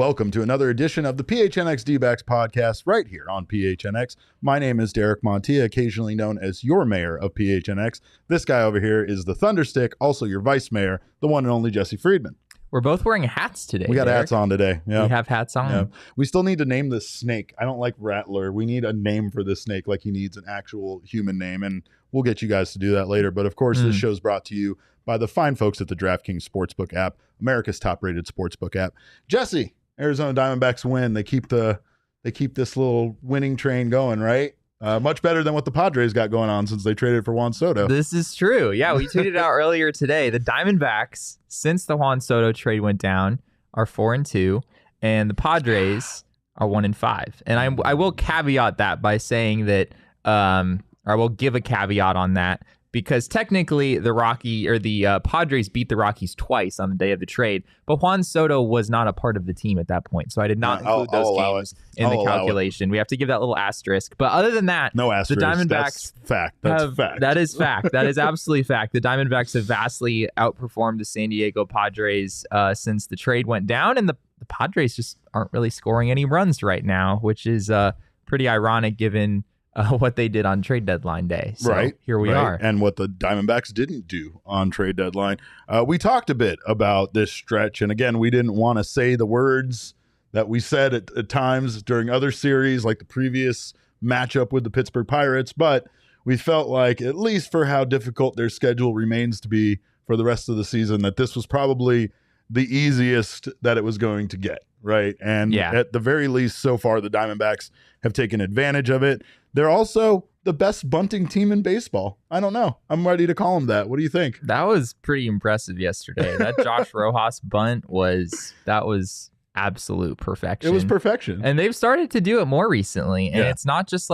welcome to another edition of the PHNX D-backs podcast right here on PHNX. My name is Derek Montilla, occasionally known as your mayor of PHNX. This guy over here is the Thunderstick, also your vice mayor, the one and only Jesse Friedman. We're both wearing hats today. We got Derek. hats on today. Yeah. We have hats on. Yeah. We still need to name this snake. I don't like Rattler. We need a name for this snake like he needs an actual human name, and we'll get you guys to do that later. But of course, this show's brought to you by the fine folks at the DraftKings Sportsbook app, America's top-rated sportsbook app. Jesse, Arizona Diamondbacks win. They keep this little winning train going, right? Much better than what the Padres got going on since they traded for Juan Soto. This is true. Yeah, we tweeted out earlier today. The Diamondbacks, since the Juan Soto trade went down, are 4-2, and the Padres are 1-5. And I will caveat that by saying that, or I will give a caveat on that, because technically the Padres beat the Rockies twice on the day of the trade, but Juan Soto was not a part of the team at that point, so I did not include those games in the calculation. We have to give that little asterisk. But other than that, no asterisk. The Diamondbacks That's fact. That is fact. That is absolutely fact. The Diamondbacks have vastly outperformed the San Diego Padres since the trade went down, and the Padres just aren't really scoring any runs right now, which is pretty ironic given what they did on trade deadline day. So right. Here we are. And what the Diamondbacks didn't do on trade deadline. We talked a bit about this stretch. And again, we didn't want to say the words that we said at times during other series, like the previous matchup with the Pittsburgh Pirates. But we felt like, at least for how difficult their schedule remains to be for the rest of the season, that this was probably the easiest that it was going to get. Right. And at the very least, so far, the Diamondbacks have taken advantage of it. They're also the best bunting team in baseball. I don't know. I'm ready to call them that. What do you think? That was pretty impressive yesterday. That Josh Rojas bunt was absolute perfection. It was perfection. And they've started to do it more recently. And it's not just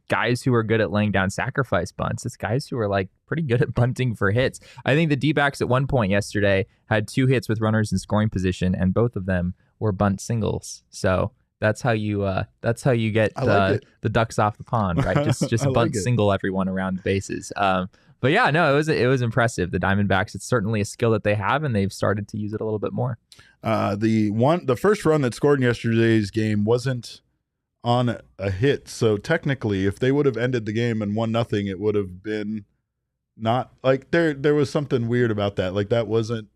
guys who are good at laying down sacrifice bunts. It's guys who are like pretty good at bunting for hits. I think the D-backs at one point yesterday had 2 hits with runners in scoring position, and both of them were bunt singles. So that's how you get the ducks off the pond, right? Just bunt single everyone around the bases. But yeah, no, it was impressive. The Diamondbacks, it's certainly a skill that they have, and they've started to use it a little bit more. The first run that scored in yesterday's game wasn't on a hit, so technically, if they would have ended the game and 1-0, it would have been not like there was something weird about that. Like that wasn't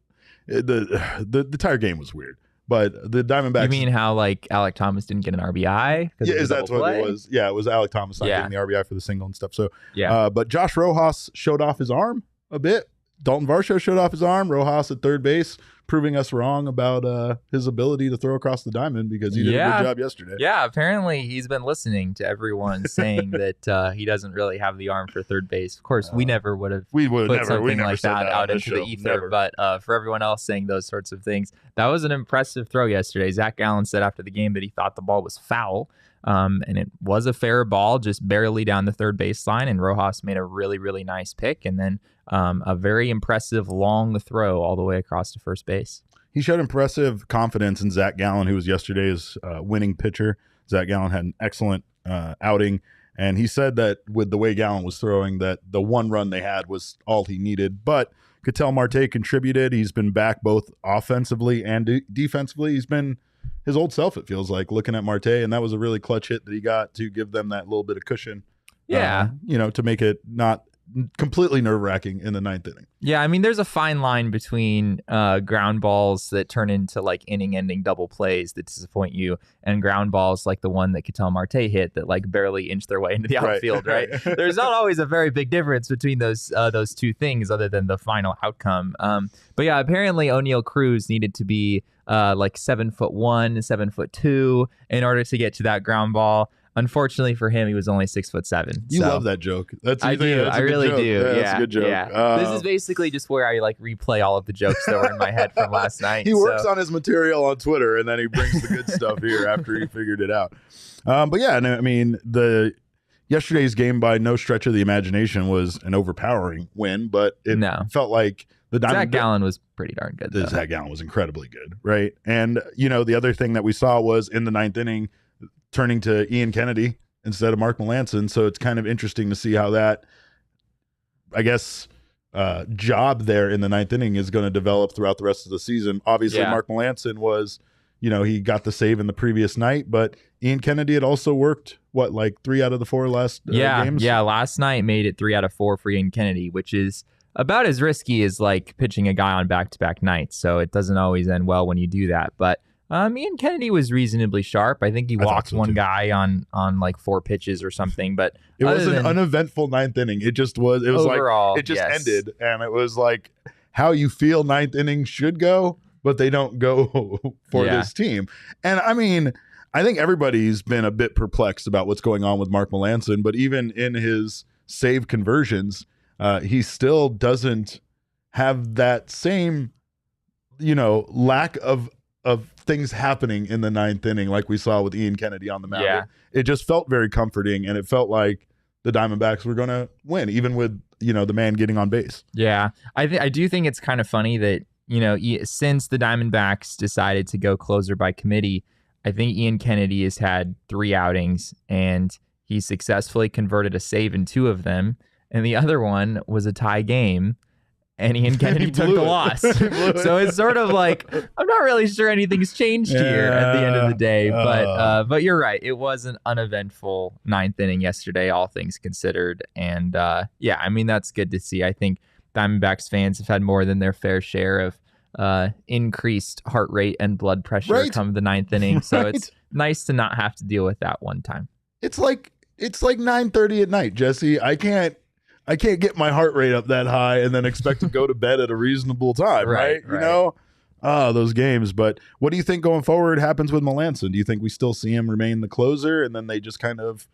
the entire game was weird. But the Diamondbacks... You mean how, like, Alek Thomas didn't get an RBI? Yeah, is that what it was? Yeah, it was Alek Thomas not getting the RBI for the single and stuff. So, but Josh Rojas showed off his arm a bit. Dalton Varsho showed off his arm. Rojas at third base, proving us wrong about his ability to throw across the diamond because he did a good job yesterday. Yeah, apparently he's been listening to everyone saying that he doesn't really have the arm for third base. Of course, we never would have put something like that out into the ether. Never. But for everyone else saying those sorts of things, that was an impressive throw yesterday. Zach Gallen said after the game that he thought the ball was foul. And it was a fair ball, just barely down the third baseline, and Rojas made a really, really nice pick, and then a very impressive long throw all the way across to first base. He showed impressive confidence in Zach Gallen, who was yesterday's winning pitcher. Zach Gallen had an excellent outing, and he said that with the way Gallen was throwing, that the one run they had was all he needed. But Ketel Marte contributed. He's been back both offensively and defensively. He's been his old self, it feels like, looking at Marte, and that was a really clutch hit that he got to give them that little bit of cushion. To make it not completely nerve-wracking in the ninth inning. Yeah, I mean, there's a fine line between ground balls that turn into like inning-ending double plays that disappoint you, and ground balls like the one that Ketel Marte hit that like barely inched their way into the outfield. Right? There's not always a very big difference between those two things, other than the final outcome. But yeah, apparently O'Neal Cruz needed to be like 7'1", 7'2" in order to get to that ground ball. Unfortunately for him, he was only 6'7". You love that joke. I do. I really do. Yeah, that's a good joke. Yeah. This is basically just where I like replay all of the jokes that were in my head from last night. He works on his material on Twitter, and then he brings the good stuff here after he figured it out. But yeah, I mean, yesterday's game by no stretch of the imagination was an overpowering win, but it felt like the Zach Gallen was pretty darn good. Zach Gallen was incredibly good, right? And the other thing that we saw was in the ninth inning, turning to Ian Kennedy instead of Mark Melancon. So it's kind of interesting to see how that, I guess, job there in the ninth inning is going to develop throughout the rest of the season. Obviously, Mark Melancon was, he got the save in the previous night, but Ian Kennedy had also worked, like 3 out of the 4 last games? Yeah, last night made it 3 out of 4 for Ian Kennedy, which is about as risky as like pitching a guy on back-to-back nights. So it doesn't always end well when you do that. But Ian Kennedy was reasonably sharp. I think he walked one guy on like 4 pitches or something. But it was an uneventful 9th inning. It just was. It was overall, like it just ended, and it was like how you feel 9th inning should go, but they don't go for this team. And I mean, I think everybody's been a bit perplexed about what's going on with Mark Melancon, but even in his save conversions, he still doesn't have that same, lack of things happening in the 9th inning like we saw with Ian Kennedy on the mound. Yeah. It just felt very comforting, and it felt like the Diamondbacks were going to win, even with, the man getting on base. Yeah. I do think it's kind of funny that, since the Diamondbacks decided to go closer by committee, I think Ian Kennedy has had 3 outings, and he successfully converted a save in 2 of them, and the other one was a tie game, and Ian Kennedy took the loss. So it's sort of like, I'm not really sure anything's changed here at the end of the day, but you're right. It was an uneventful 9th inning yesterday, all things considered, and that's good to see. I think Diamondbacks fans have had more than their fair share of increased heart rate and blood pressure come the 9th inning. So it's nice to not have to deal with that one time. It's like 9:30 at night, Jesse. I can't get my heart rate up that high and then expect to go to bed at a reasonable time, right? Those games. But what do you think going forward happens with Melancon? Do you think we still see him remain the closer and then they just kind of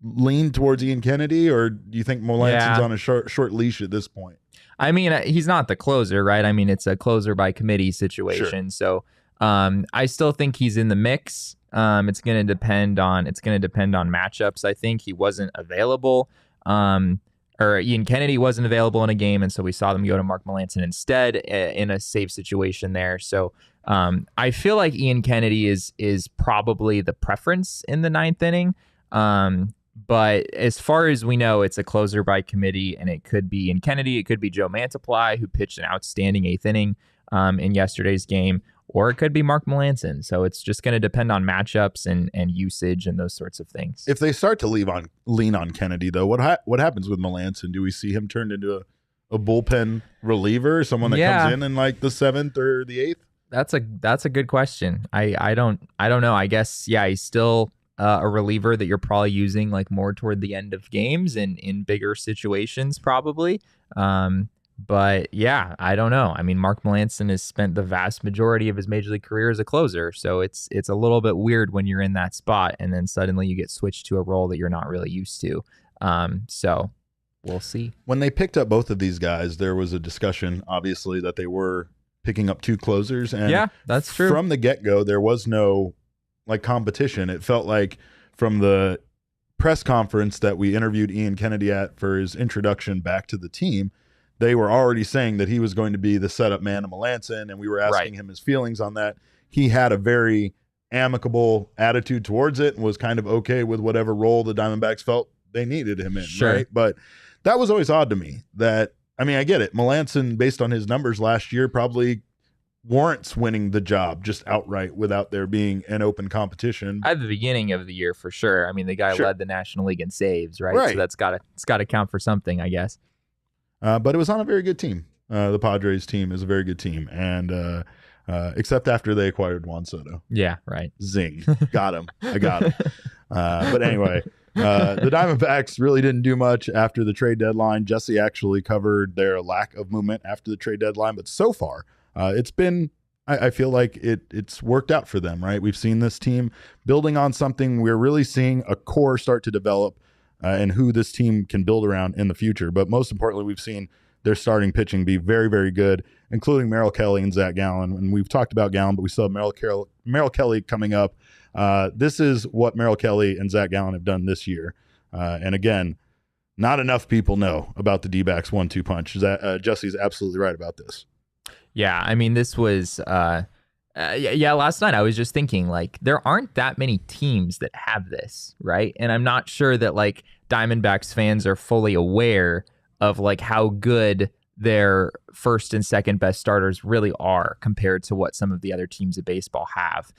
lean towards Ian Kennedy, or do you think Melancon's on a short leash at this point? I mean, he's not the closer, right? I mean, it's a closer by committee situation. Sure. So I still think he's in the mix. It's going to depend on matchups. I think he wasn't available, or Ian Kennedy wasn't available in a game, and so we saw them go to Mark Melancon instead in a save situation there. So I feel like Ian Kennedy is probably the preference in the 9th inning. But as far as we know, it's a closer by committee, and it could be Ian Kennedy, it could be Joe Mantiply, who pitched an outstanding 8th inning in yesterday's game, or it could be Mark Melancon. So it's just going to depend on matchups and usage and those sorts of things. If they start to lean on Kennedy, though, what happens with Melancon? Do we see him turned into a bullpen reliever, someone that comes in like the 7th or the 8th? That's a good question. I don't know. I guess he's still a reliever that you're probably using like more toward the end of games and in bigger situations probably. But yeah, I don't know. I mean, Mark Melancon has spent the vast majority of his major league career as a closer, so it's a little bit weird when you're in that spot and then suddenly you get switched to a role that you're not really used to. So we'll see. When they picked up both of these guys, there was a discussion, obviously, that they were picking up 2 closers, and yeah, that's true. From the get-go, there was no competition. It felt like from the press conference that we interviewed Ian Kennedy at for his introduction back to the team, they were already saying that he was going to be the setup man of Melancon, and we were asking him his feelings on that. He had a very amicable attitude towards it and was kind of okay with whatever role the Diamondbacks felt they needed him in, right? But that was always odd to me. I get it. Melancon, based on his numbers last year, probably warrants winning the job just outright without there being an open competition. At the beginning of the year, for sure. I mean, the guy led the National League in saves, right? So it's got to count for something, I guess. But it was on a very good team. The Padres team is a very good team, and except after they acquired Juan Soto. Yeah, right. Zing. Got him. I got him. But anyway, the Diamondbacks really didn't do much after the trade deadline. Jesse actually covered their lack of movement after the trade deadline, but so far, it's been, I feel like it's worked out for them, right? We've seen this team building on something. We're really seeing a core start to develop and who this team can build around in the future. But most importantly, we've seen their starting pitching be very, very good, including Merrill Kelly and Zach Gallen. And we've talked about Gallen, but we still have Merrill Kelly coming up. This is what Merrill Kelly and Zach Gallen have done this year. And again, not enough people know about the D-backs 1-2 punch. Jesse's absolutely right about this. Yeah, I mean, this was, last night I was just thinking, like, there aren't that many teams that have this, right? And I'm not sure that, like, Diamondbacks fans are fully aware of, like, how good their first and second best starters really are compared to what some of the other teams of baseball have.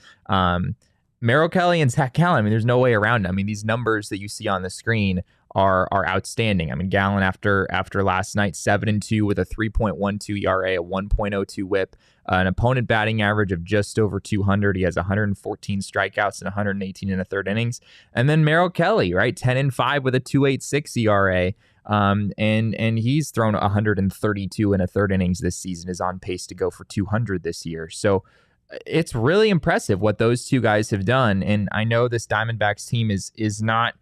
Merrill Kelly and Zach Gallen, I mean, there's no way around it. I mean, these numbers that you see on the screen are outstanding. I mean, Gallen after last night, 7-2 with a 3.12 ERA, a 1.02 WHIP, an opponent batting average of just over 200. He has 114 strikeouts and 118 in the third innings. And then Merrill Kelly, right, 10-5 with a 2.86 ERA. And he's thrown 132 in a third innings this season, is on pace to go for 200 this year. So it's really impressive what those two guys have done. And I know this Diamondbacks team is not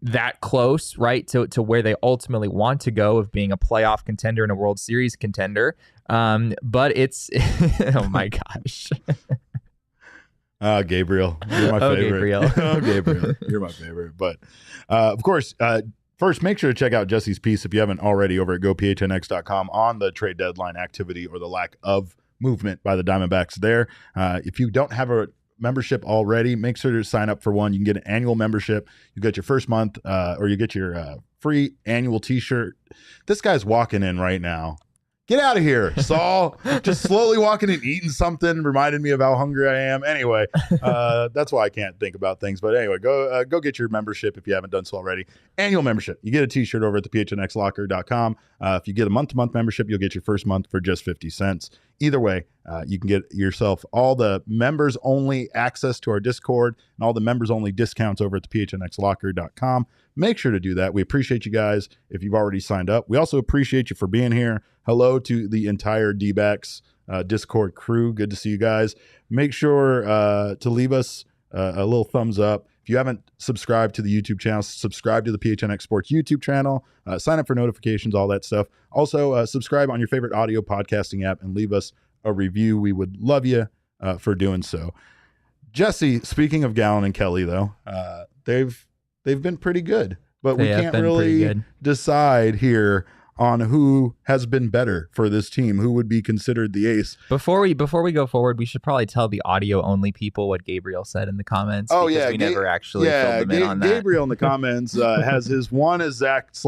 that close, right, to where they ultimately want to go of being a playoff contender and a World Series contender. But it's, oh my gosh. Gabriel, you're my favorite. Gabriel. Oh, Gabriel, you're my favorite. But of course, first, make sure to check out Jesse's piece if you haven't already over at gophnx.com on the trade deadline activity or the lack of movement by the Diamondbacks there. If you don't have a membership already, make sure to sign up for one. You can get an annual membership. You get your first month or you get your free annual t-shirt. This guy's walking in right now. Get out of here, Saul. Just slowly walking in, eating something reminded me of how hungry I am. Anyway, that's why I can't think about things. But anyway, go get your membership if you haven't done so already. Annual membership. You get a t-shirt over at the PHNXLocker.com. If you get a month-to-month membership, you'll get your first month for just 50 cents. Either way, you can get yourself all the members-only access to our Discord and all the members-only discounts over at the PHNXLocker.com. Make sure to do that. We appreciate you guys if you've already signed up. We also appreciate you for being here. Hello to the entire D-backs Discord crew. Good to see you guys. Make sure to leave us a little thumbs up. If you haven't subscribed to the YouTube channel, subscribe to the PHNX Sports YouTube channel. Sign up for notifications, all that stuff. Also, subscribe on your favorite audio podcasting app and leave us a review. We would love you for doing so. Jesse, speaking of Gallen and Kelly, though, they've been pretty good, but we can't really decide here on who has been better for this team, who would be considered the ace. Before we go forward, we should probably tell the audio only people what Gabriel said in the comments. Oh yeah, we never actually filled them in on that. Gabriel in the comments has his 1 as Zach /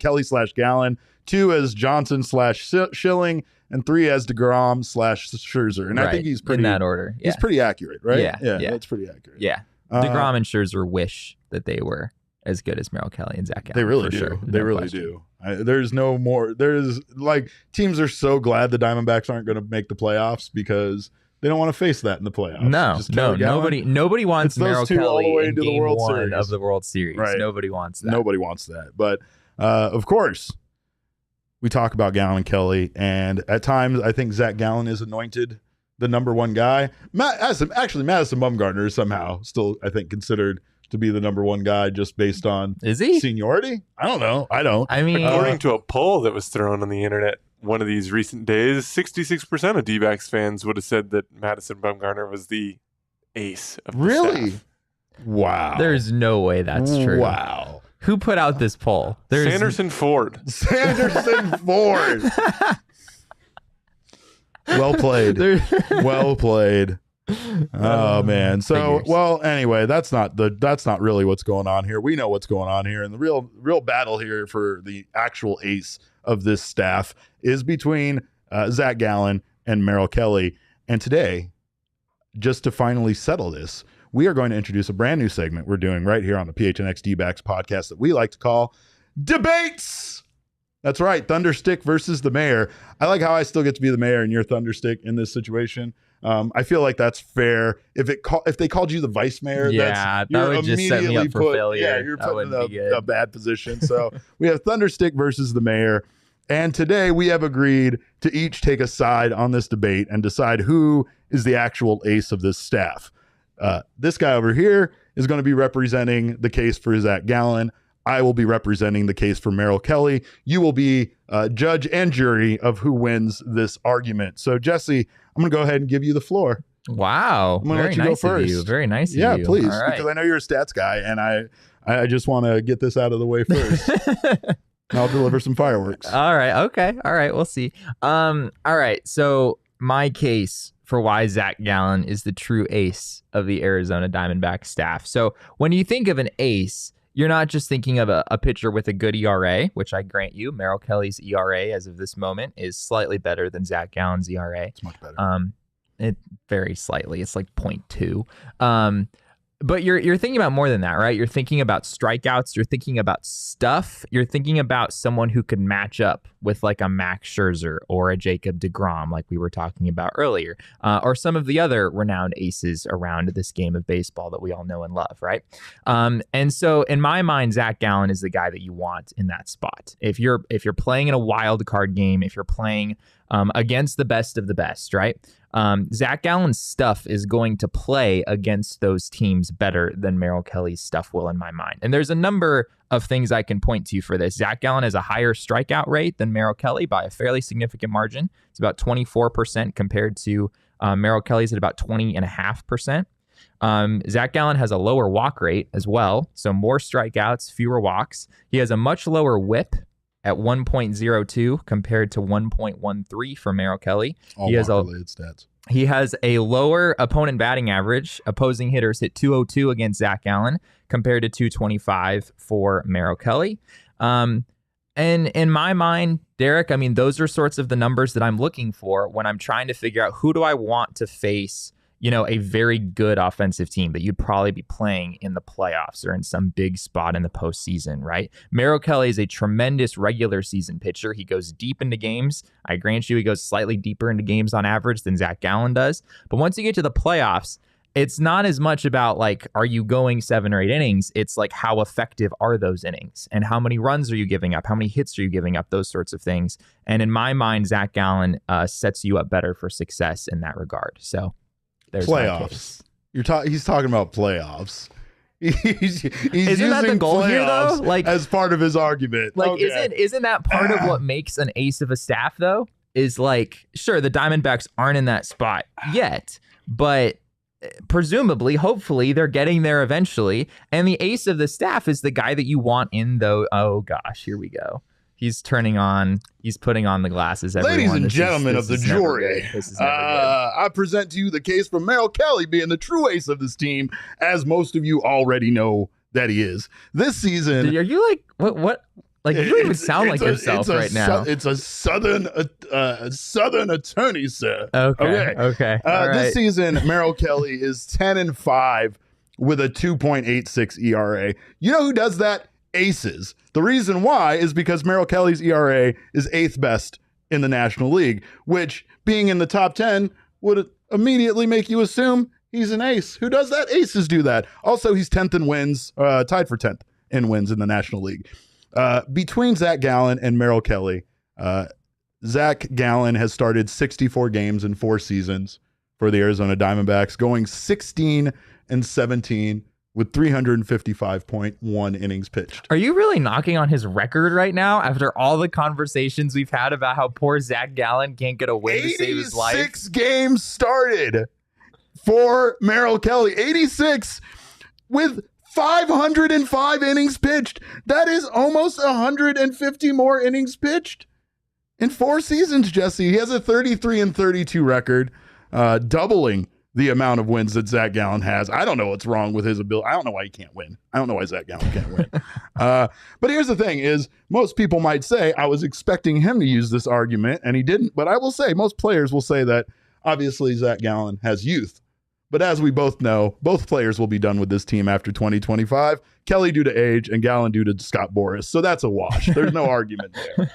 Kelly / Gallen, 2 as Johnson / Schilling, and 3 as DeGrom / Scherzer. And I think he's pretty in that order. He's pretty accurate, right? Yeah, that's pretty accurate. Yeah, DeGrom and Scherzer wish that they were as good as Merrill Kelly and Zach Gallen. They really do. Sure. They really do. There's no more. There's like teams are so glad the Diamondbacks aren't going to make the playoffs because they don't want to face that in the playoffs. No, nobody wants Merrill Kelly in Game 1 of the World Series. Right. Nobody wants that. Nobody wants that. But of course, we talk about Gallen and Kelly, and at times I think Zach Gallen is anointed the number one guy. Madison Bumgarner is somehow still, I think, considered to be the number one guy just based on seniority. I don't know. I mean, according to a poll that was thrown on the internet one of these recent days, 66% of D-backs fans would have said that Madison Bumgarner was the ace of the staff. Wow. There's no way that's true. Wow. Who put out this poll? Sanderson Ford. Well played. Well played. Oh man. So anyway, that's not really what's going on here. We know what's going on here, and the real battle here for the actual ace of this staff is between Zach Gallen and Merrill Kelly. And today, just to finally settle this, we are going to introduce a brand new segment we're doing right here on the PHNX D-backs podcast that we like to call Debates. That's right, Thunderstick versus the mayor. I like how I still get to be the mayor and you're Thunderstick in this situation. I feel like that's fair. If they called you the vice mayor, that would just set me up for failure. Yeah, you're put in a bad position. So we have Thunderstick versus the mayor. And today we have agreed to each take a side on this debate and decide who is the actual ace of this staff. This guy over here is going to be representing the case for Zach Gallen. I will be representing the case for Merrill Kelly. You will be judge and jury of who wins this argument. So, Jesse, I'm going to go ahead and give you the floor. Wow. I'm going to let you go first. Of you. Very nice of you. Yeah, please, right. Because I know you're a stats guy, and I just want to get this out of the way first. I'll deliver some fireworks. All right. Okay. All right. We'll see. All right. So, my case for why Zach Gallen is the true ace of the Arizona Diamondbacks staff. So, when you think of an ace, you're not just thinking of a pitcher with a good ERA, which I grant you. Merrill Kelly's ERA as of this moment is slightly better than Zach Gallen's ERA. It's much better. It very slightly. It's like 0.2. But you're thinking about more than that, right? You're thinking about strikeouts. You're thinking about stuff. You're thinking about someone who could match up with like a Max Scherzer or a Jacob deGrom, like we were talking about earlier, or some of the other renowned aces around this game of baseball that we all know and love, right? And so in my mind, Zach Gallen is the guy that you want in that spot. If you're playing in a wild card game, if you're playing against the best of the best, right? Zach Gallen's stuff is going to play against those teams better than Merrill Kelly's stuff will in my mind. And there's a number of things I can point to for this. Zach Gallen has a higher strikeout rate than Merrill Kelly by a fairly significant margin. It's about 24% compared to Merrill Kelly's at about 20.5%. Zach Gallen has a lower walk rate as well. So more strikeouts, fewer walks. He has a much lower whip at 1.02 compared to 1.13 for Merrill Kelly. All walk-related stats. He has a lower opponent batting average. Opposing hitters hit 202 against Zach Gallen compared to 225 for Merrill Kelly. And in my mind, Derek, I mean, those are sorts of the numbers that I'm looking for when I'm trying to figure out who do I want to face, a very good offensive team that you'd probably be playing in the playoffs or in some big spot in the postseason, right? Merrill Kelly is a tremendous regular season pitcher. He goes deep into games. I grant you, he goes slightly deeper into games on average than Zach Gallen does. But once you get to the playoffs, it's not as much about like, are you going 7 or 8 innings? It's like, how effective are those innings? And how many runs are you giving up? How many hits are you giving up? Those sorts of things. And in my mind, Zach Gallen sets you up better for success in that regard. So there's playoffs. He's talking about playoffs. Isn't that the goal here, though? Like, as part of his argument. Like, okay. isn't that part of what makes an ace of a staff, though? Is like, sure, the Diamondbacks aren't in that spot yet, but presumably, hopefully, they're getting there eventually. And the ace of the staff is the guy that you want in, though. Oh gosh, here we go. He's putting on the glasses. Everyone. Ladies and gentlemen of the jury, I present to you the case for Merrill Kelly being the true ace of this team, as most of you already know that he is. This season, are you like what? Like, you don't even sound like yourself right now. It's a southern attorney, sir. Okay. This season, Merrill Kelly is 10-5 with a 2.86 ERA. You know who does that? Aces. The reason why is because Merrill Kelly's ERA is 8th best in the National League, which, being in the top 10, would immediately make you assume he's an ace. Who does that? Aces do that. Also, he's 10th in wins, tied for 10th in wins in the National League. Between Zach Gallen and Merrill Kelly, Zach Gallen has started 64 games in 4 seasons for the Arizona Diamondbacks, going 16-17 with 355.1 innings pitched. Are you really knocking on his record right now after all the conversations we've had about how poor Zach Gallen can't get a win to save his life? 86 games started for Merrill Kelly. 86 with 505 innings pitched. That is almost 150 more innings pitched in 4 seasons, Jesse. He has a 33-32 record, doubling the amount of wins that Zach Gallen has. I don't know what's wrong with his ability. I don't know why he can't win. I don't know why Zach Gallen can't win. But here's the thing is, most people might say, I was expecting him to use this argument, and he didn't. But I will say, most players will say that, obviously, Zach Gallen has youth. But as we both know, both players will be done with this team after 2025. Kelly due to age, and Gallen due to Scott Boras. So that's a wash. There's no argument there.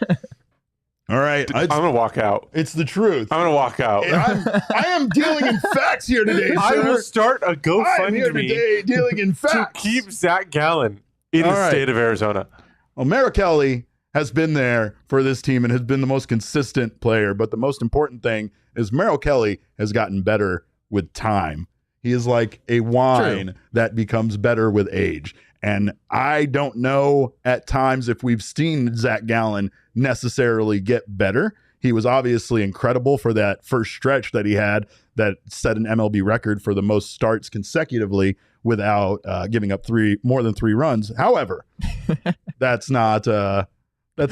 All right. I'm going to walk out. It's the truth. I'm going to walk out. I am dealing in facts here today, sir. I will start a GoFundMe dealing in facts to keep Zach Gallen in the state of Arizona. Well, Merrill Kelly has been there for this team and has been the most consistent player. But the most important thing is Merrill Kelly has gotten better with time. He is like a wine that becomes better with age. And I don't know at times if we've seen Zach Gallen necessarily get better. He was obviously incredible for that first stretch that he had that set an MLB record for the most starts consecutively without giving up more than 3 runs. However, that's neither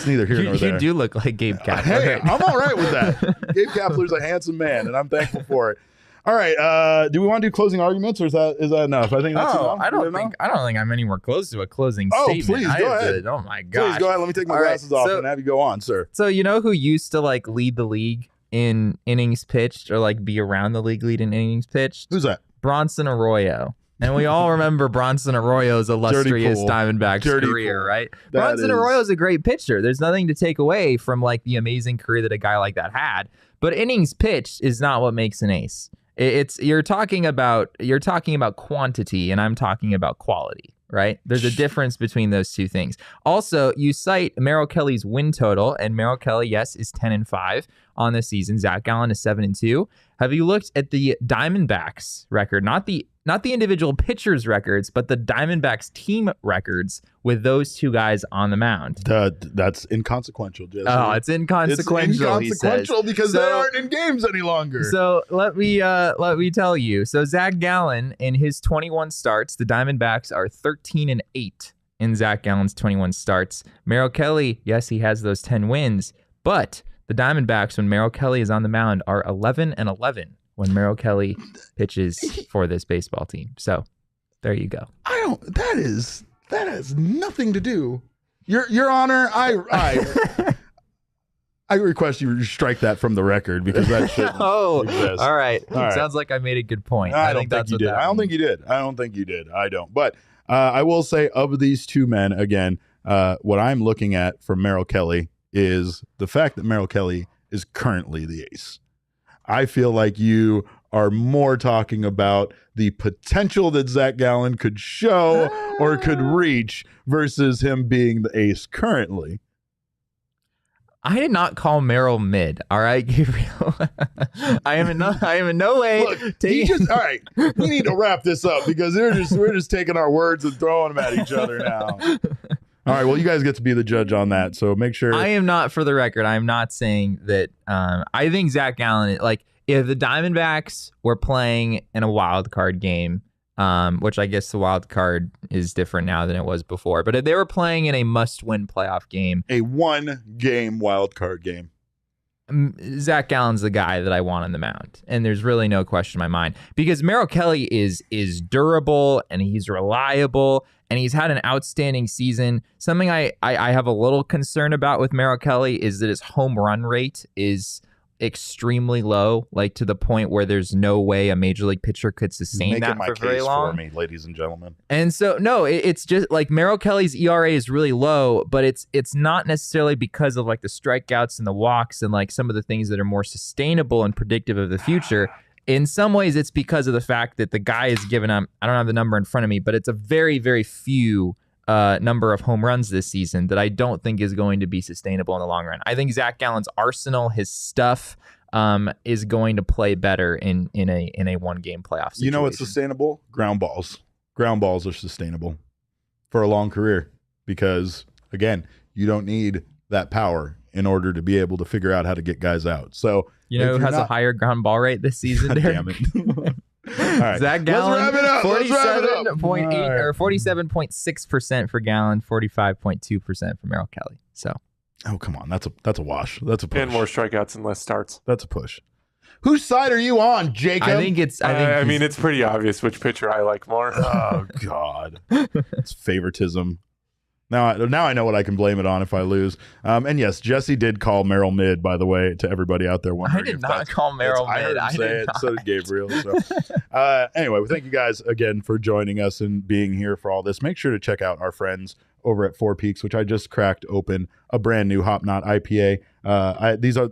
here nor there. You do look like Gabe Kapler. Hey, I'm all right with that. Gabe Kapler's a handsome man, and I'm thankful for it. All right. Do we want to do closing arguments, or is that enough? I think that's enough. I don't think I'm anywhere close to a closing statement. Please go ahead. Oh my gosh. Please go ahead. Let me take my glasses off and have you go on, sir. So you know who used to like lead the league in innings pitched, or like be around the league lead in innings pitched? Who's that? Bronson Arroyo. And we all remember Bronson Arroyo's illustrious Diamondbacks career, right? Bronson Arroyo is a great pitcher. There's nothing to take away from like the amazing career that a guy like that had. But innings pitched is not what makes an ace. You're talking about quantity, and I'm talking about quality, right? There's a difference between those two things. Also, you cite Merrill Kelly's win total, and Merrill Kelly, yes, is 10-5 on the season. Zach Gallen is 7-2. Have you looked at the Diamondbacks record? Not the individual pitchers' records, but the Diamondbacks team records with those two guys on the mound. That's inconsequential, Jesse. Oh, it's inconsequential. It's inconsequential because they aren't in games any longer. So let me tell you. So Zach Gallen, in his 21 starts, the Diamondbacks are 13-8 in Zach Gallen's 21 starts. Merrill Kelly, yes, he has those 10 wins, but the Diamondbacks, when Merrill Kelly is on the mound, are 11-11 when Merrill Kelly pitches for this baseball team. So there you go. That has nothing to do. Your Honor, I request you strike that from the record because that shouldn't exist. All right. Sounds like I made a good point. I don't think you did. I don't think you did. I don't. But I will say, of these two men, again, what I'm looking at from Merrill Kelly is the fact that Merrill Kelly is currently the ace. I feel like you are more talking about the potential that Zach Gallen could show or could reach versus him being the ace currently. I did not call Merrill mid. All right, Gabriel. I am in no way. Look, all right. We need to wrap this up because we're just taking our words and throwing them at each other now. All right, well, you guys get to be the judge on that, so make sure. I am not, for the record, I am not saying that. I think Zach Gallen, like, if the Diamondbacks were playing in a wild card game, which I guess the wild card is different now than it was before, but if they were playing in a must-win playoff game, a one-game wild card game, Zach Gallen's the guy that I want on the mound, and there's really no question in my mind because Merrill Kelly is durable and he's reliable. And he's had an outstanding season. Something I have a little concern about with Merrill Kelly is that his home run rate is extremely low, like to the point where there's no way a major league pitcher could sustain that for very long. For me, ladies and gentlemen. And so, no, it's just like Merrill Kelly's ERA is really low, but it's not necessarily because of like the strikeouts and the walks and like some of the things that are more sustainable and predictive of the future. In some ways, it's because of the fact that the guy is given up. I don't have the number in front of me, but it's a very, very few number of home runs this season that I don't think is going to be sustainable in the long run. I think Zach Gallen's arsenal, his stuff, is going to play better in a one-game playoff situation. You know what's sustainable? Ground balls. Ground balls are sustainable for a long career because, again, you don't need that power in order to be able to figure out how to get guys out. So you know who has a higher ground ball rate this season? Damn it. All right. Zach Gallen, let's wrap it up. 47.8 or 47.6% for Gallen, 45.2% for Merrill Kelly. So, oh come on, that's a wash. That's a push. And more strikeouts and less starts. That's a push. Whose side are you on, Jacob? I think it's pretty obvious which pitcher I like more. Oh God, it's favoritism. Now I know what I can blame it on if I lose. And yes, Jesse did call Merrill mid, by the way, to everybody out there wondering. I did not call Merrill mid. I heard him say it. So did Gabriel. So anyway, we thank you guys again for joining us and being here for all this. Make sure to check out our friends over at Four Peaks, which I just cracked open a brand new Hop Knot IPA.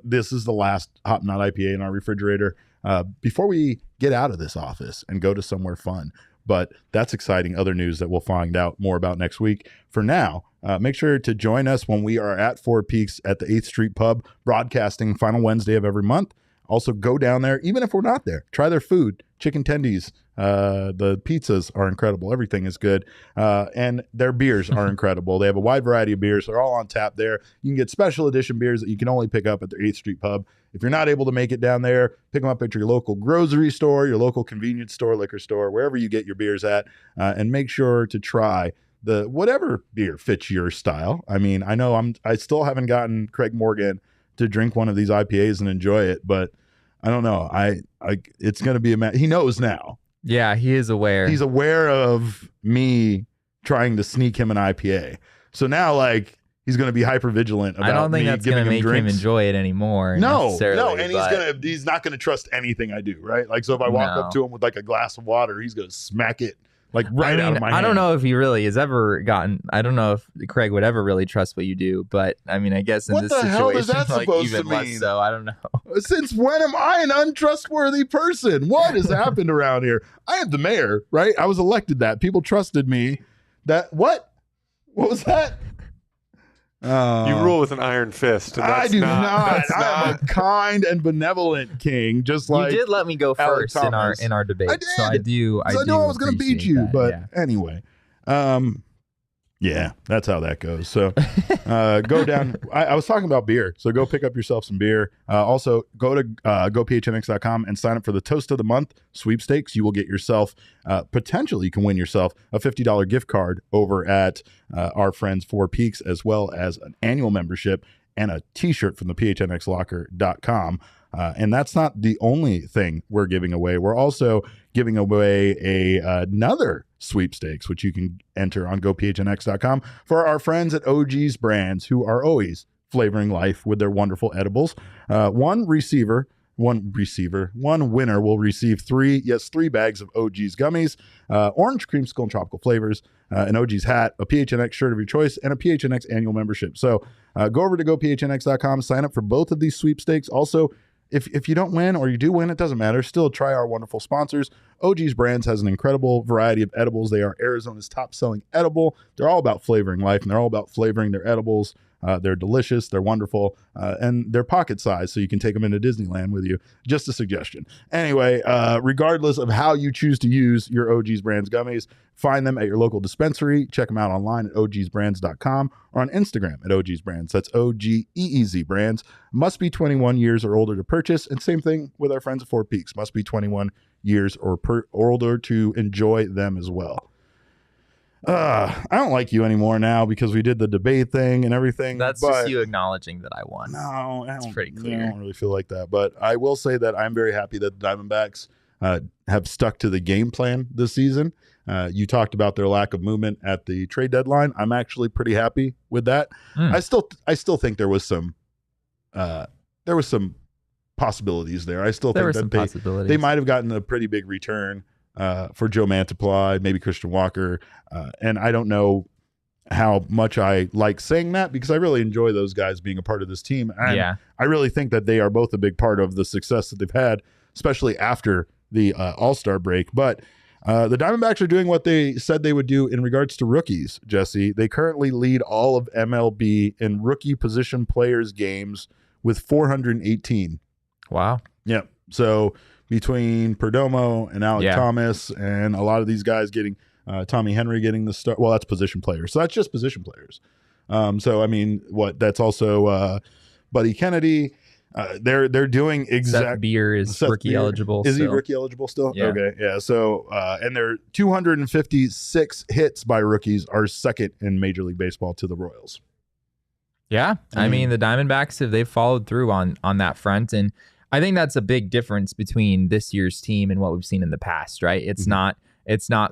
This is the last Hop Knot IPA in our refrigerator before we get out of this office and go to somewhere fun. But that's exciting other news that we'll find out more about next week. For now, make sure to join us when we are at Four Peaks at the 8th Street Pub, broadcasting final Wednesday of every month. Also, go down there, even if we're not there. Try their food, chicken tendies. The pizzas are incredible. Everything is good. And their beers are incredible. They have a wide variety of beers. They're all on tap there. You can get special edition beers that you can only pick up at their 8th Street Pub. If you're not able to make it down there, pick them up at your local grocery store, your local convenience store, liquor store, wherever you get your beers at. And make sure to try the whatever beer fits your style. I mean, I know I still haven't gotten Craig Morgan to drink one of these IPAs and enjoy it, but I don't know. It's going to be he knows now. Yeah, he is aware. He's aware of me trying to sneak him an IPA. So now, like, he's going to be hyper vigilant about I don't think that's going to make him enjoy it anymore. No, and he's not going to trust anything I do, right? Like, so if I walk up to him with like a glass of water, he's going to smack it like out of my hand. I don't know if he really has ever gotten. I don't know if Craig would ever really trust what you do, but I mean, I guess in this situation, hell is that like, supposed even to mean? less so. I don't know. Since when am I an untrustworthy person? What has happened around here? I am the mayor, right? I was elected that. People trusted me. What was that? You rule with an iron fist. And I do not. I am a kind and benevolent king. Just like you did let me go first in our debate. I did. So I do. I knew I was going to beat you, that, but yeah. Anyway, yeah, that's how that goes. So go down. I was talking about beer, so go pick up yourself some beer. Also, go to gophnx.com and sign up for the Toast of the Month sweepstakes. You will get yourself potentially, you can win yourself a $50 gift card over at our friends Four Peaks, as well as an annual membership and a T-shirt from the PHNXLocker.com. And that's not the only thing we're giving away. We're also giving away another sweepstakes, which you can enter on gophnx.com for our friends at OG's Brands, who are always flavoring life with their wonderful edibles. One winner will receive three bags of OG's gummies, orange creamsicle and tropical flavors, an OG's hat, a PHNX shirt of your choice, and a PHNX annual membership. So go over to gophnx.com, sign up for both of these sweepstakes. Also, if you don't win or you do win, it doesn't matter. Still try our wonderful sponsors. OG's Brands has an incredible variety of edibles. They are Arizona's top-selling edible. They're all about flavoring life, and they're all about flavoring their edibles. They're delicious, they're wonderful, and they're pocket size, so you can take them into Disneyland with you. Just a suggestion. Anyway, regardless of how you choose to use your OG's Brands gummies, find them at your local dispensary. Check them out online at ogsbrands.com or on Instagram at OG's Brands. That's OGEEZ Brands. Must be 21 years or older to purchase, and same thing with our friends at Four Peaks. Must be 21 years or older to enjoy them as well. I don't like you anymore now because we did the debate thing and everything. That's just you acknowledging that I won. No, it's pretty clear. I don't really feel like that. But I will say that I'm very happy that the Diamondbacks have stuck to the game plan this season. You talked about their lack of movement at the trade deadline. I'm actually pretty happy with that. I still think there was some possibilities there. I still think that they might have gotten a pretty big return for Joe Mantiply, maybe Christian Walker. And I don't know how much I like saying that because I really enjoy those guys being a part of this team. And I really think that they are both a big part of the success that they've had, especially after the All-Star break. But the Diamondbacks are doing what they said they would do in regards to rookies, Jesse. They currently lead all of MLB in rookie position players games with 418. Wow. Yeah. So between Perdomo and Alec Thomas and a lot of these guys getting Tommy Henry getting the start. Well, that's position players. So that's just position players. So, I mean, that's also Buddy Kennedy. They're doing Seth Beer is rookie eligible. Is he rookie eligible still? Yeah. Okay. Yeah. So, and their 256 hits by rookies are second in Major League Baseball to the Royals. Yeah. I mean, the Diamondbacks, they've followed through on that front. And I think that's a big difference between this year's team and what we've seen in the past, right? It's not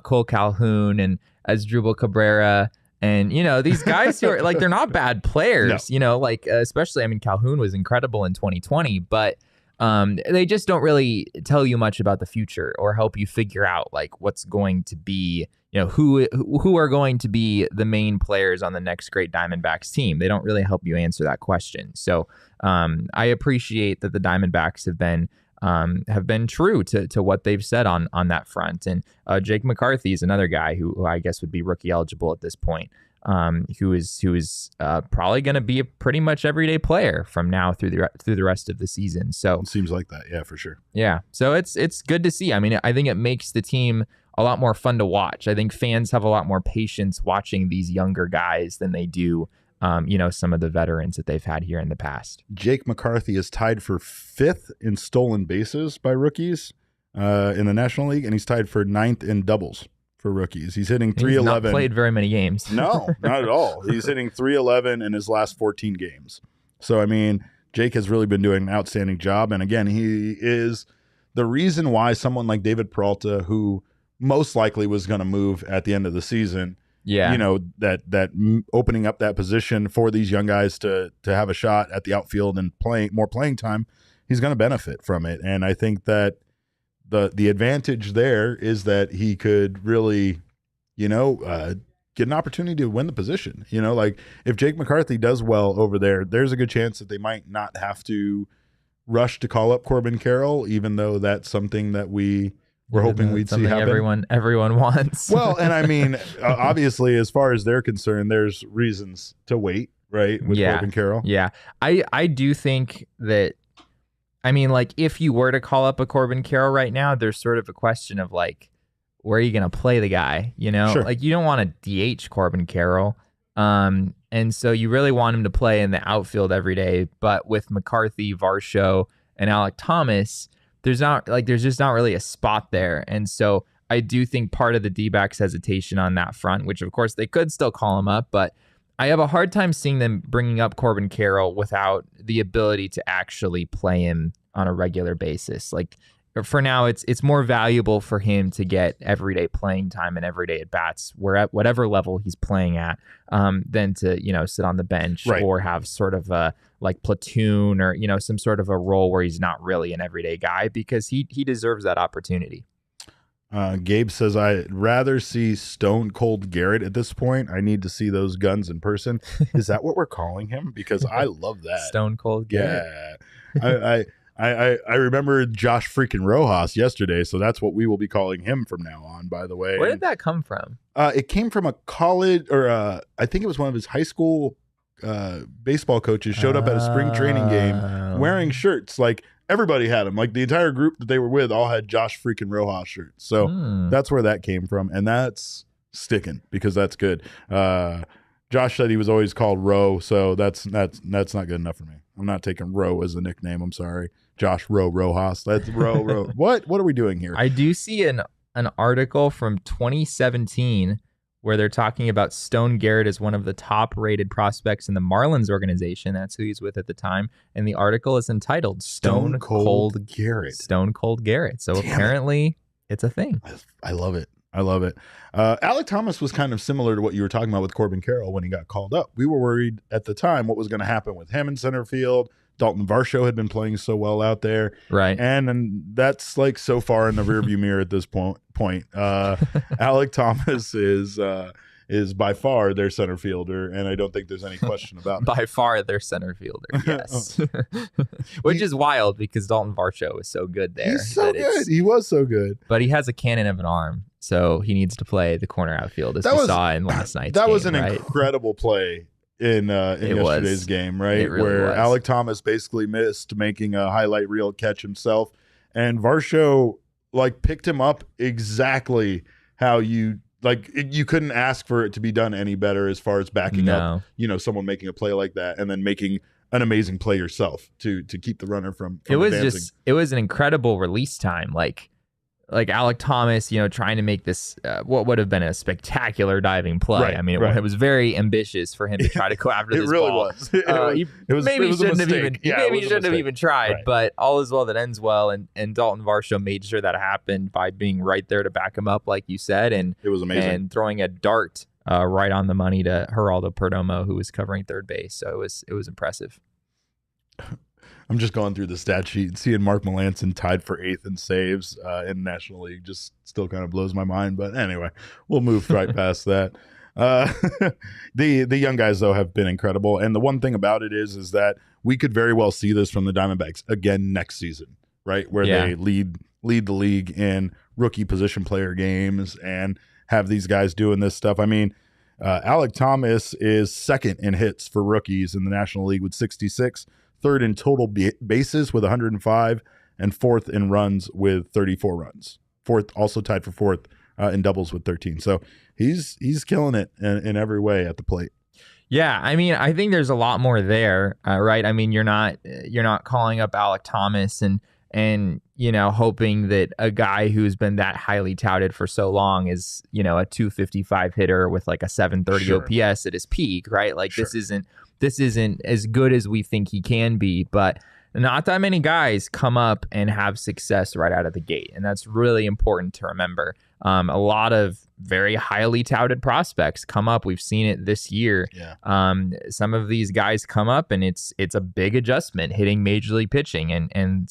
Cole Calhoun and Asdrubal Cabrera and, these guys who are like, they're not bad players, especially, I mean, Calhoun was incredible in 2020, but they just don't really tell you much about the future or help you figure out like what's going to be, who are going to be the main players on the next great Diamondbacks team. They don't really help you answer that question. So I appreciate that the Diamondbacks have been true to what they've said on that front. And Jake McCarthy is another guy who I guess would be rookie eligible at this point, who is probably going to be a pretty much everyday player from now through the rest of the season. So it seems like that. Yeah, for sure. Yeah. So it's good to see. I mean, I think it makes the team a lot more fun to watch. I think fans have a lot more patience watching these younger guys than they do some of the veterans that they've had here in the past. Jake McCarthy is tied for 5th in stolen bases by rookies in the National League, and he's tied for 9th in doubles for rookies. He's hitting 311. He's not played very many games. No, not at all. He's hitting 311 in his last 14 games. So, I mean, Jake has really been doing an outstanding job. And again, he is the reason why someone like David Peralta, who most likely was going to move at the end of the season, Yeah. you know, that opening up that position for these young guys to have a shot at the outfield and more playing time, he's going to benefit from it. And I think that the advantage there is that he could really, you know, get an opportunity to win the position. You know, like if Jake McCarthy does well over there, there's a good chance that they might not have to rush to call up Corbin Carroll, even though that's something that we're hoping we'd see happen. Everyone wants. Well, and I mean, obviously, as far as they're concerned, there's reasons to wait, right? With Corbin Carroll. Yeah. I do think that, I mean, like, if you were to call up a Corbin Carroll right now, there's sort of a question of, like, where are you going to play the guy? You know, Sure. like, you don't want to DH Corbin Carroll. And so you really want him to play in the outfield every day. But with McCarthy, Varsho, and Alek Thomas, there's just not really a spot there. And so I do think part of the D-backs hesitation on that front, which of course they could still call him up, but I have a hard time seeing them bringing up Corbin Carroll without the ability to actually play him on a regular basis. Like, for now, it's more valuable for him to get everyday playing time and everyday at bats, where at whatever level he's playing at, than to, you know, sit on the bench or have sort of a like platoon or, you know, some sort of a role where he's not really an everyday guy, because he deserves that opportunity. Gabe says, I'd rather see Stone Cold Garrett at this point. I need to see those guns in person. Is that what we're calling him? Because I love that. Stone Cold Garrett. Yeah. I remember Josh freaking Rojas yesterday, so that's what we will be calling him from now on, by the way. Where did that come from? It came from a college, or I think it was one of his high school baseball coaches showed up at a spring training game wearing shirts. Like, everybody had them. Like, the entire group that they were with all had Josh freaking Rojas shirts. So that's where that came from, and that's sticking because that's good. Josh said he was always called Roe, so that's not good enough for me. I'm not taking Roe as a nickname. I'm sorry. Josh Rojas. That's Roe. What are we doing here? I do see an article from 2017 where they're talking about Stone Garrett as one of the top rated prospects in the Marlins organization. That's who he's with at the time. And the article is entitled Stone Cold Garrett. Stone Cold Garrett. So apparently it's a thing. I love it. Alek Thomas was kind of similar to what you were talking about with Corbin Carroll when he got called up. We were worried at the time what was going to happen with him in center field. Dalton Varsho had been playing so well out there. Right. And that's like so far in the rearview mirror at this point. Alek Thomas is by far their center fielder, and I don't think there's any question about it. By far their center fielder, yes. Which is wild because Dalton Varsho is so good there. He's so good. He was so good. But he has a cannon of an arm, so he needs to play the corner outfield, as we saw in last night's game. That was an incredible play in yesterday's game, right? Really where was. Alek Thomas basically missed making a highlight reel catch himself, and Varsho like picked him up exactly how you couldn't ask for it to be done any better as far as backing up, you know, someone making a play like that and then making an amazing play yourself to keep the runner from advancing. It was an incredible release time. Like Alek Thomas, you know, trying to make this what would have been a spectacular diving play. Right, I mean, it was very ambitious for him to try to go after this ball. It really was. Maybe shouldn't have even tried, right. But all is well that ends well. And Dalton Varsho made sure that happened by being right there to back him up, like you said. And it was amazing. And throwing a dart right on the money to Geraldo Perdomo, who was covering third base. So it was impressive. I'm just going through the stat sheet and seeing Mark Melancon tied for 8th in saves in National League just still kind of blows my mind. But anyway, we'll move right past that. The young guys, though, have been incredible. And the one thing about it is that we could very well see this from the Diamondbacks again next season, right? Where they lead the league in rookie position player games and have these guys doing this stuff. I mean, Alek Thomas is second in hits for rookies in the National League with 66, third in total bases with 105, and fourth in runs with 34 runs. Fourth, also tied for fourth in doubles with 13. So he's killing it in every way at the plate. Yeah, I mean, I think there's a lot more there, right? I mean, you're not calling up Alek Thomas and hoping that a guy who's been that highly touted for so long is, a 255 hitter with like a 730 Sure. OPS at his peak, right? Like Sure. this isn't as good as we think he can be, but not that many guys come up and have success right out of the gate. And that's really important to remember. A lot of very highly touted prospects come up. We've seen it this year. Yeah. Some of these guys come up and it's a big adjustment hitting major league pitching. And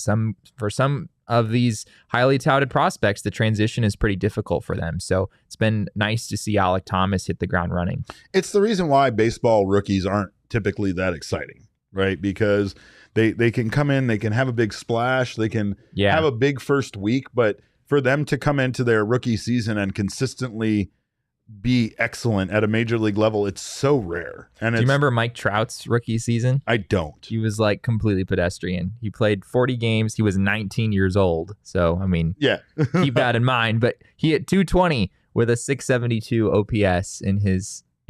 for some of these highly touted prospects, the transition is pretty difficult for them. So it's been nice to see Alek Thomas hit the ground running. It's the reason why baseball rookies aren't typically that exciting, right? Because they can come in, they can have a big splash, they can have a big first week, but for them to come into their rookie season and consistently be excellent at a major league level, it's so rare. And do you remember Mike Trout's rookie season? I don't. He was like completely pedestrian. He played 40 games. He was 19 years old. So, I mean, keep that in mind. But he hit 220 with a 672 OPS in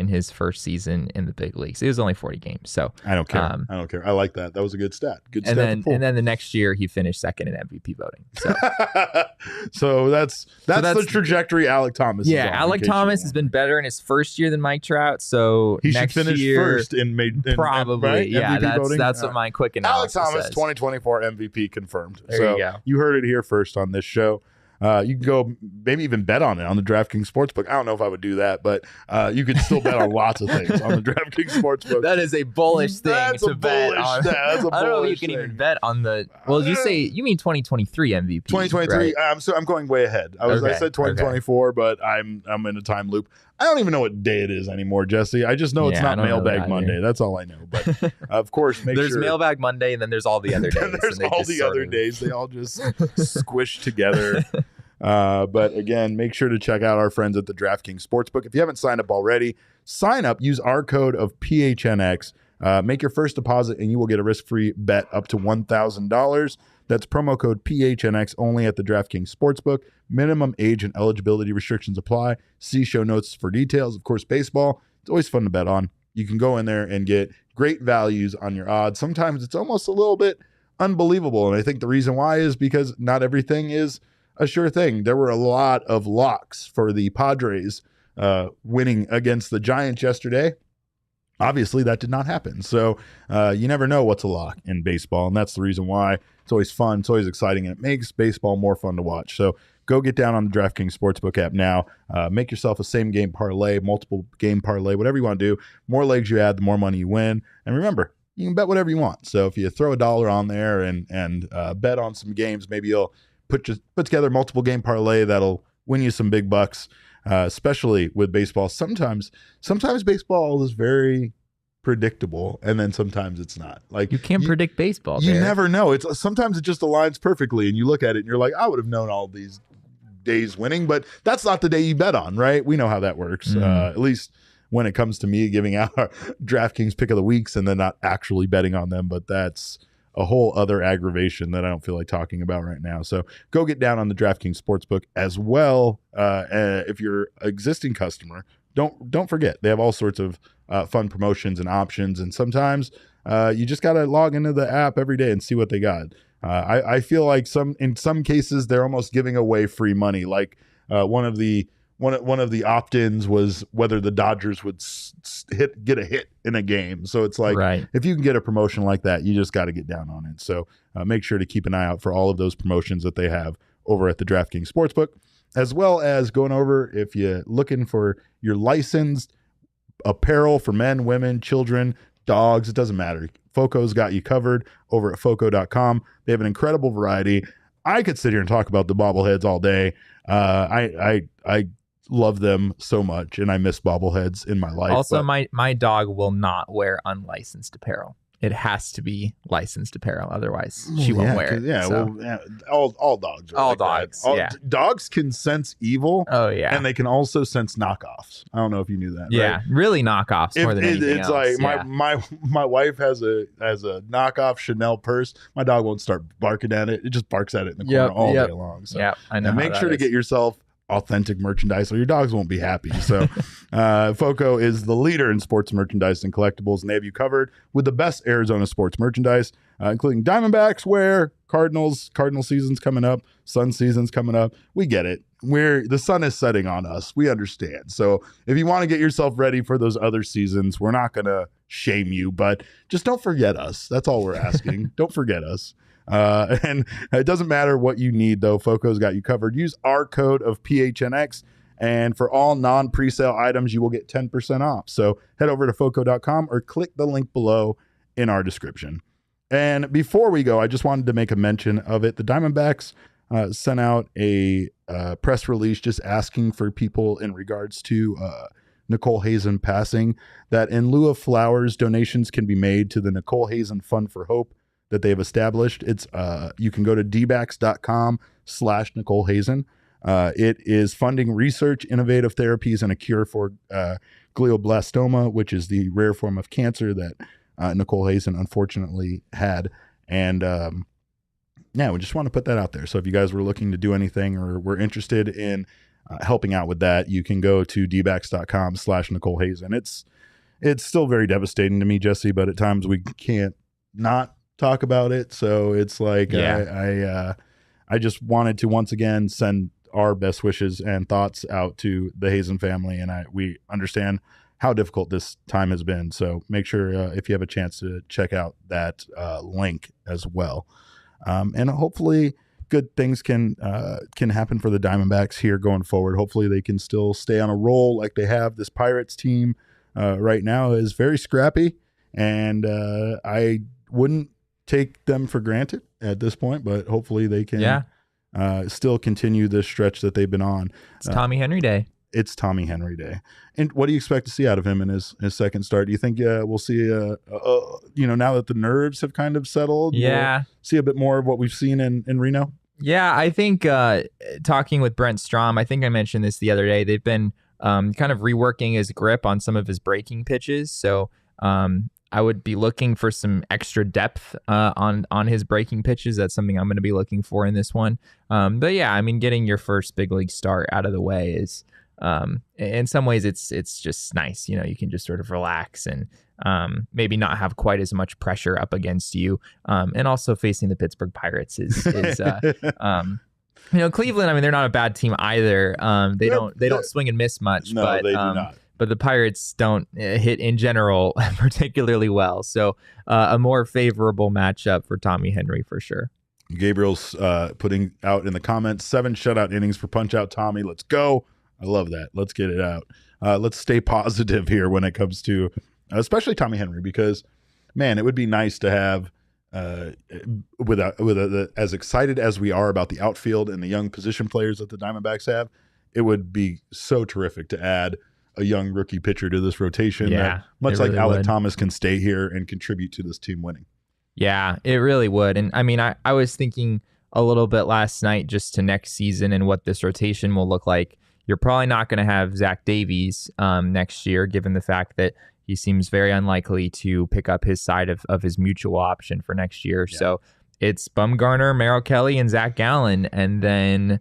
his first season in the big leagues. It was only 40 games. So I don't care. I don't care. I like that. That was a good stat. Good stat. And then the next year he finished second in MVP voting. So, so that's the trajectory Alek Thomas is on, Alek Thomas has been better in his first year than Mike Trout. So he next should finish year, first in probably. Right? Yeah, MVP voting? that's what my quick analysis Alek Thomas, says. 2024 MVP confirmed. There you go. You heard it here first on this show. You can go maybe even bet on it on the DraftKings Sportsbook. I don't know if I would do that, but you could still bet on lots of things on the DraftKings Sportsbook. That is a bullish thing to bet on. That's a bullish I don't know if you can even bet on the. Well, you mean 2023 MVP? 2023. Right? I'm going way ahead. I said 2024, but I'm in a time loop. I don't even know what day it is anymore, Jesse. I just know it's not Mailbag Monday. That's all I know. But of course, there's Mailbag Monday, and then there's all the other days. There's all the other days. They all just squish together. But again, make sure to check out our friends at the DraftKings Sportsbook. If you haven't signed up already, sign up. Use our code of PHNX. Make your first deposit, and you will get a risk-free bet up to $1,000. That's promo code PHNX only at the DraftKings Sportsbook. Minimum age and eligibility restrictions apply. See show notes for details. Of course, baseball, it's always fun to bet on. You can go in there and get great values on your odds. Sometimes it's almost a little bit unbelievable, and I think the reason why is because not everything is a sure thing. There were a lot of locks for the Padres winning against the Giants yesterday. Obviously, that did not happen. So you never know what's a lock in baseball, and that's the reason why it's always fun. It's always exciting, and it makes baseball more fun to watch. So go get down on the DraftKings Sportsbook app now. Make yourself a same-game parlay, multiple game parlay, whatever you want to do. More legs you add, the more money you win. And remember, you can bet whatever you want. So if you throw $1 on there and bet on some games, maybe you'll put together multiple game parlay that'll win you some big bucks. Especially with baseball. Sometimes baseball is very predictable, and then sometimes it's not. Like you can't predict baseball. You never know. Sometimes it just aligns perfectly, and you look at it and you're like, I would have known all these days winning, but that's not the day you bet on, right? We know how that works. At least when it comes to me giving out our DraftKings pick of the weeks and then not actually betting on them, but that's a whole other aggravation that I don't feel like talking about right now. So go get down on the DraftKings Sportsbook as well. If you're an existing customer, don't forget they have all sorts of fun promotions and options. And sometimes you just got to log into the app every day and see what they got. I feel like in some cases they're almost giving away free money. Like one of the opt-ins was whether the Dodgers would get a hit in a game. So it's like, if you can get a promotion like that, you just got to get down on it. So make sure to keep an eye out for all of those promotions that they have over at the DraftKings Sportsbook, as well as going over if you're looking for your licensed apparel for men, women, children, dogs, it doesn't matter. Foco's got you covered over at foco.com. They have an incredible variety. I could sit here and talk about the bobbleheads all day. I love them so much, and I miss bobbleheads in my life. Also, my dog will not wear unlicensed apparel. It has to be licensed apparel, otherwise she won't wear it. Yeah, so. well, all dogs are all like dogs. That. Dogs can sense evil. Oh yeah, and they can also sense knockoffs. I don't know if you knew that. Yeah, right? Really knockoffs more than anything it's else. Like my wife has a knockoff Chanel purse. My dog won't start barking at it. It just barks at it in the corner all day long. So yeah, I know. And make sure to get yourself authentic merchandise or your dogs won't be happy. So Foco is the leader in sports merchandise and collectibles, and they have you covered with the best Arizona sports merchandise, including Diamondbacks wear, Cardinal season's coming up, Sun season's coming up. We get it. The sun is setting on us. We understand. So if you want to get yourself ready for those other seasons, we're not going to shame you, but just don't forget us. That's all we're asking. Don't forget us. And it doesn't matter what you need, though. FOCO's got you covered. Use our code of PHNX, and for all non-presale items, you will get 10% off. So head over to FOCO.com or click the link below in our description. And before we go, I just wanted to make a mention of it. The Diamondbacks sent out a press release just asking for people in regards to Nicole Hazen passing, that in lieu of flowers, donations can be made to the Nicole Hazen Fund for Hope that they've established. It's you can go to dbacks.com/Nicole Hazen. It is funding research, innovative therapies, and a cure for glioblastoma, which is the rare form of cancer that Nicole Hazen unfortunately had. And we just want to put that out there. So if you guys were looking to do anything or were interested in helping out with that, you can go to dbacks.com/Nicole Hazen. It's still very devastating to me, Jesse, but at times we can't not talk about it. So it's like, I just wanted to once again send our best wishes and thoughts out to the Hazen family. And we understand how difficult this time has been. So make sure if you have a chance to check out that link as well. And hopefully good things can happen for the Diamondbacks here going forward. Hopefully they can still stay on a roll like they have. This Pirates team right now is very scrappy, and I wouldn't take them for granted at this point, but hopefully they can still continue this stretch that they've been on. It's Tommy Henry Day. It's Tommy Henry Day. And what do you expect to see out of him in his second start? Do you think we'll see, now that the nerves have kind of settled, we'll see a bit more of what we've seen in Reno? Yeah, I think talking with Brent Strom, I think I mentioned this the other day, they've been kind of reworking his grip on some of his breaking pitches. So I would be looking for some extra depth on his breaking pitches. That's something I'm going to be looking for in this one. But yeah, I mean, getting your first big league start out of the way is, in some ways it's just nice. You can just sort of relax and maybe not have quite as much pressure up against you. And also facing the Pittsburgh Pirates is Cleveland, I mean, they're not a bad team either. They don't swing and miss much, no, but they do not. But the Pirates don't hit in general particularly well. So a more favorable matchup for Tommy Henry for sure. Gabriel's putting out in the comments, 7 shutout innings for Punch-Out Tommy. Let's go. I love that. Let's get it out. Let's stay positive here when it comes to especially Tommy Henry, because, man, it would be nice to have, as excited as we are about the outfield and the young position players that the Diamondbacks have, it would be so terrific to add a young rookie pitcher to this rotation that, much like Alec Thomas, can stay here and contribute to this team winning. Yeah, it really would. And I mean, I was thinking a little bit last night just to next season and what this rotation will look like. You're probably not going to have Zach Davies next year, given the fact that he seems very unlikely to pick up his side of his mutual option for next year. Yeah. So it's Bumgarner, Merrill Kelly, and Zach Gallen, and then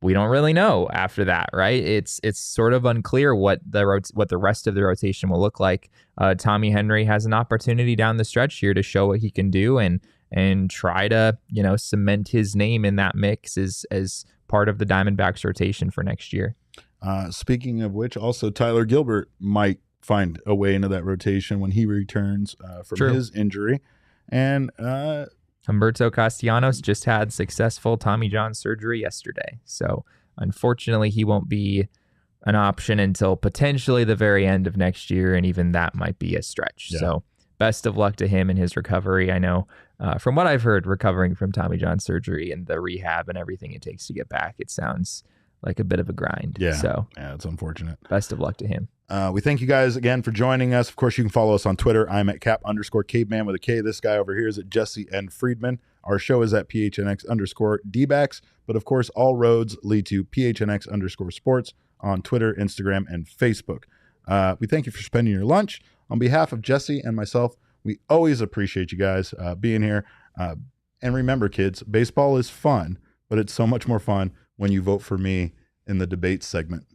we don't really know after that, right? It's sort of unclear what the rest of the rotation will look like. Tommy Henry has an opportunity down the stretch here to show what he can do and try to cement his name in that mix as part of the Diamondbacks rotation for next year. Speaking of which, also Tyler Gilbert might find a way into that rotation when he returns from his injury. And Humberto Castellanos just had successful Tommy John surgery yesterday. So unfortunately, he won't be an option until potentially the very end of next year. And even that might be a stretch. Yeah. So best of luck to him in his recovery. I know from what I've heard, recovering from Tommy John surgery and the rehab and everything it takes to get back, it sounds like a bit of a grind. Yeah. So it's unfortunate. Best of luck to him. We thank you guys again for joining us. Of course, you can follow us on Twitter. I'm at @cap_caveman with a K. This guy over here is at Jesse N. Friedman. Our show is at PHNX_DBacks. But of course, all roads lead to PHNX_sports on Twitter, Instagram, and Facebook. We thank you for spending your lunch. On behalf of Jesse and myself, we always appreciate you guys being here. And remember, kids, baseball is fun, but it's so much more fun when you vote for me in the debate segment.